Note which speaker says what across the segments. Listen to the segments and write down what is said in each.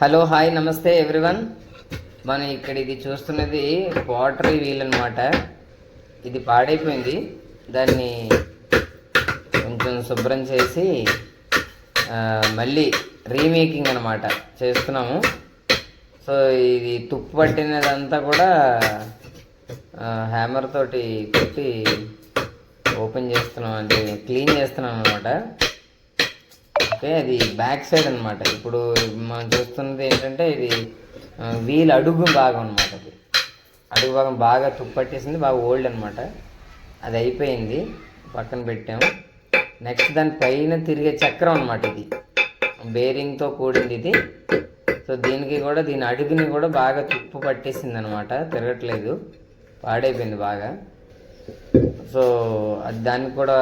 Speaker 1: Hello hi నమస్తే everyone. మనం ఇక్కడ ఇది చూస్తున్నది వాటర్ వీల్ అనమాట. ఇది పాడైపోయింది, దాన్ని కొంచెం శుభ్రం చేసి మళ్ళీ రీమేకింగ్ అనమాట చేస్తున్నాము. సో ఇది తుప్పు పట్టినదంతా కూడా హ్యామర్ తోటి కొట్టి ఓపెన్ చేస్తున్నాం, అంటే క్లీన్ చేస్తున్నాం అనమాట. ఓకే, అది బ్యాక్ సైడ్ అనమాట. ఇప్పుడు మనం చూస్తున్నది ఏంటంటే ఇది వీల్ అడుగు భాగం అనమాట. అది అడుగు భాగం బాగా తుప్పట్టేసింది, బాగా ఓల్డ్ అనమాట. అది అయిపోయింది, పక్కన పెట్టాము. నెక్స్ట్ దాని పైన తిరిగే చక్రం అనమాట. ఇది బేరింగ్తో కూడింది ఇది. సో దీనికి కూడా దీని అడుగుని కూడా బాగా తుప్పు పట్టేసింది అనమాట, తిరగట్లేదు, పాడైపోయింది బాగా. సో అది దాన్ని కూడా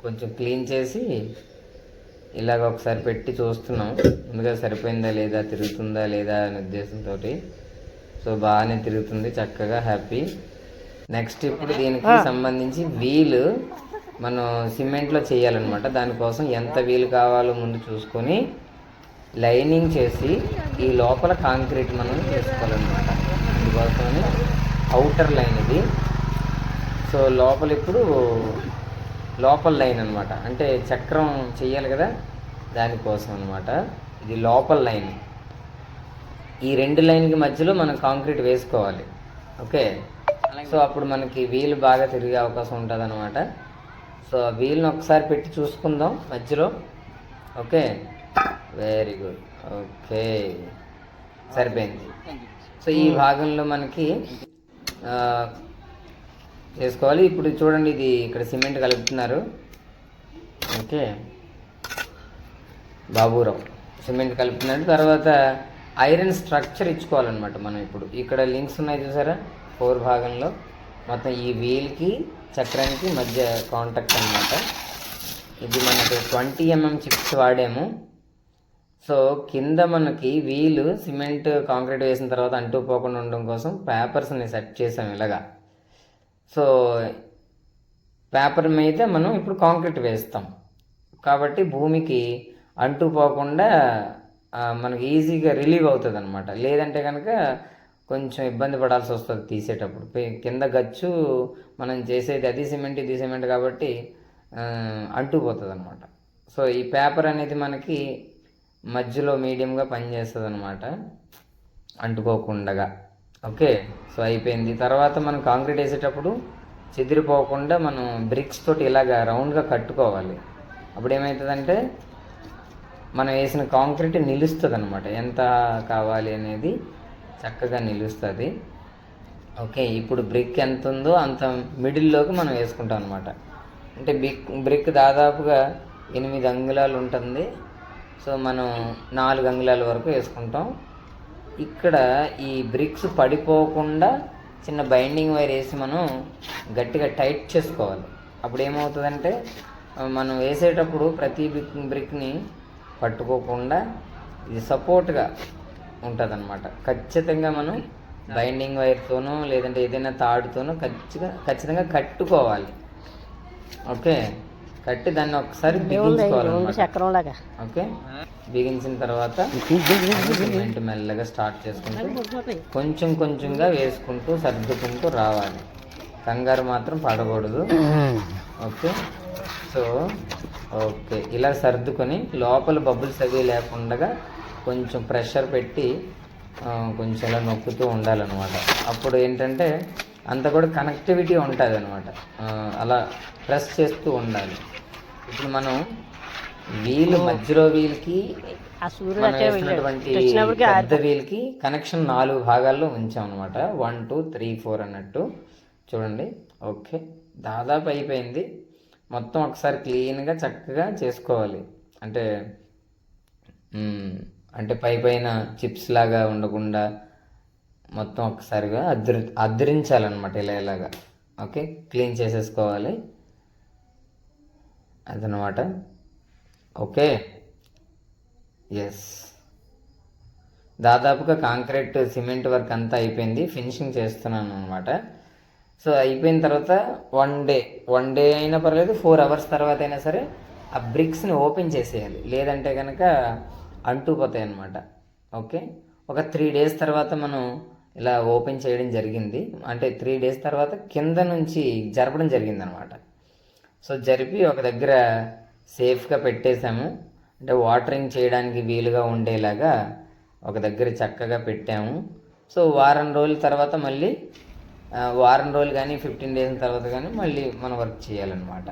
Speaker 1: కొంచెం క్లీన్ చేసి ఇలాగ ఒకసారి పెట్టి చూస్తున్నాం. ముందుగా సరిపోయిందా లేదా, తిరుగుతుందా లేదా అనే ఉద్దేశంతో. సో బాగానే తిరుగుతుంది చక్కగా, హ్యాపీ. నెక్స్ట్ ఇప్పుడు దీనికి సంబంధించి వీలు మనం సిమెంట్లో చేయాలన్నమాట. దానికోసం ఎంత వీలు కావాలో ముందు చూసుకొని లైనింగ్ చేసి ఈ లోపల కాంక్రీట్ మనం చేసుకోవాలన్నమాట. అందుకోసమని అవుటర్ లైన్ ఇది. సో లోపల ఇప్పుడు లోపల లైన్ అనమాట, అంటే చక్రం చెయ్యాలి కదా, దానికోసం అనమాట. ఇది లోపల లైన్. ఈ రెండు లైన్కి మధ్యలో మనం కాంక్రీట్ వేసుకోవాలి. ఓకే, సో అప్పుడు మనకి వీల్ బాగా తిరిగే అవకాశం ఉంటుంది అనమాట. సో ఆ వీల్ని ఒకసారి పెట్టి చూసుకుందాం మధ్యలో. Okay, very good. ఓకే, సరిపోయింది. సో ఈ భాగంలో మనకి చేసుకోవాలి. ఇప్పుడు చూడండి, ఇది ఇక్కడ సిమెంట్ కలుపుతున్నారు. ఓకే, బాబురావు సిమెంట్ కలుపుతున్నారు. తర్వాత ఐరన్ స్ట్రక్చర్ ఇచ్చుకోవాలన్నమాట మనం. ఇప్పుడు ఇక్కడ లింక్స్ ఉన్నాయి చూసారా, 4 భాగంలో మొత్తం ఈ వీల్కి చక్రానికి మధ్య కాంటాక్ట్ అనమాట. ఇది మనకి 20 mm చిప్స్ వాడాము. సో కింద మనకి వీలు సిమెంట్ కాంక్రీట్ వేసిన తర్వాత అంటుపోకుండా ఉండడం కోసం పేపర్స్ని సెట్ చేసాము ఇలాగా. సో పేపర్ మీద మనం ఇప్పుడు కాంక్రీట్ వేస్తాం కాబట్టి భూమికి అంటుపోకుండా మనకి ఈజీగా రిలీవ్ అవుతుంది అనమాట. లేదంటే కనుక కొంచెం ఇబ్బంది పడాల్సి వస్తుంది తీసేటప్పుడు. కింద గచ్చు మనం చేసేది అది సిమెంట్ ఇది సిమెంట్ కాబట్టి అంటుపోతుంది అనమాట. సో ఈ పేపర్ అనేది మనకి మధ్యలో మీడియంగా పనిచేస్తుంది అనమాట, అంటుకోకుండా. ఓకే, సో అయిపోయింది. తర్వాత మనం కాంక్రీట్ వేసేటప్పుడు చెదిరిపోకుండా మనం బ్రిక్స్ తోటి ఇలాగా రౌండ్గా కట్టుకోవాలి. అప్పుడు ఏమవుతుందంటే మనం వేసిన కాంక్రీట్ నిలుస్తుంది అనమాట, ఎంత కావాలి అనేది చక్కగా నిలుస్తుంది. ఓకే, ఇప్పుడు బ్రిక్ ఎంత ఉందో అంత మిడిల్లోకి మనం వేసుకుంటాం అనమాట. అంటే బ్రిక్ దాదాపుగా 8 అంగుళాలు ఉంటుంది. సో మనం 4 అంగుళాల వరకు వేసుకుంటాం. ఇక్కడ ఈ బ్రిక్స్ పడిపోకుండా చిన్న బైండింగ్ వైర్ వేసి మనం గట్టిగా టైట్ చేసుకోవాలి. అప్పుడు ఏమవుతుందంటే మనం వేసేటప్పుడు ప్రతి బ్రిక్ని పట్టుకోకుండా ఇది సపోర్ట్గా ఉంటుంది అనమాట. ఖచ్చితంగా మనం బైండింగ్ వైర్తోనో లేదంటే ఏదైనా తాడుతోనో ఖచ్చితంగా కట్టుకోవాలి. ఓకే, కట్టి దాన్ని ఒకసారి బిగించుకోవాలి. ఓకే, బిగించిన తర్వాత సిమెంట్ మెల్లగా స్టార్ట్ చేసుకుంటూ కొంచెం కొంచెంగా వేసుకుంటూ సర్దుకుంటూ రావాలి. కంగారు మాత్రం పడకూడదు. ఓకే, సో ఓకే, ఇలా సర్దుకొని లోపల బబుల్స్ అవి లేకుండా కొంచెం ప్రెషర్ పెట్టి కొంచెం ఇలా నొక్కుతూ ఉండాలన్నమాట. అప్పుడు ఏంటంటే అంత కూడా కనెక్టివిటీ ఉంటుంది అనమాట. అలా ప్రెస్ చేస్తూ ఉండాలి. ఇప్పుడు మనం వీల్ మధ్యలో వీల్కి మనం వేసినటువంటి పెద్ద వీల్కి కనెక్షన్ 4 భాగాల్లో ఉంచాం అనమాట. 1 2 3 4 అన్నట్టు చూడండి. ఓకే, దాదాపు అయిపోయింది. మొత్తం ఒకసారి క్లీన్గా చక్కగా చేసుకోవాలి. అంటే పైన చిప్స్ లాగా ఉండకుండా మొత్తం ఒకసారిగా అద్దరించాలన్నమాట, ఇలాగా. ఓకే, క్లీన్ చేసేసుకోవాలి అదనమాట. ఓకే, ఎస్, దాదాపుగా కాంక్రీట్ సిమెంట్ వర్క్ అంతా అయిపోయింది. ఫినిషింగ్ చేస్తున్నాను అనమాట. సో అయిపోయిన తర్వాత వన్ డే అయినా పర్లేదు, 4 hours తర్వాత అయినా సరే ఆ బ్రిక్స్ని ఓపెన్ చేసేయాలి. లేదంటే కనుక అంటుకుపోతాయి అన్నమాట. ఓకే. ఒక 3 డేస్ తర్వాత మనం ఇలా ఓపెన్ చేయడం జరిగింది. అంటే 3 డేస్ తర్వాత కింద నుంచి జరపడం జరిగిందనమాట. సో జరిపి ఒక దగ్గర సేఫ్గా పెట్టేశాము. అంటే వాటరింగ్ చేయడానికి వీలుగా ఉండేలాగా ఒక దగ్గర చక్కగా పెట్టాము. సో వారం రోజుల తర్వాత మళ్ళీ వారం రోజులు కానీ 15 డేస్ తర్వాత కానీ మళ్ళీ మనం వర్క్ చేయాలన్నమాట.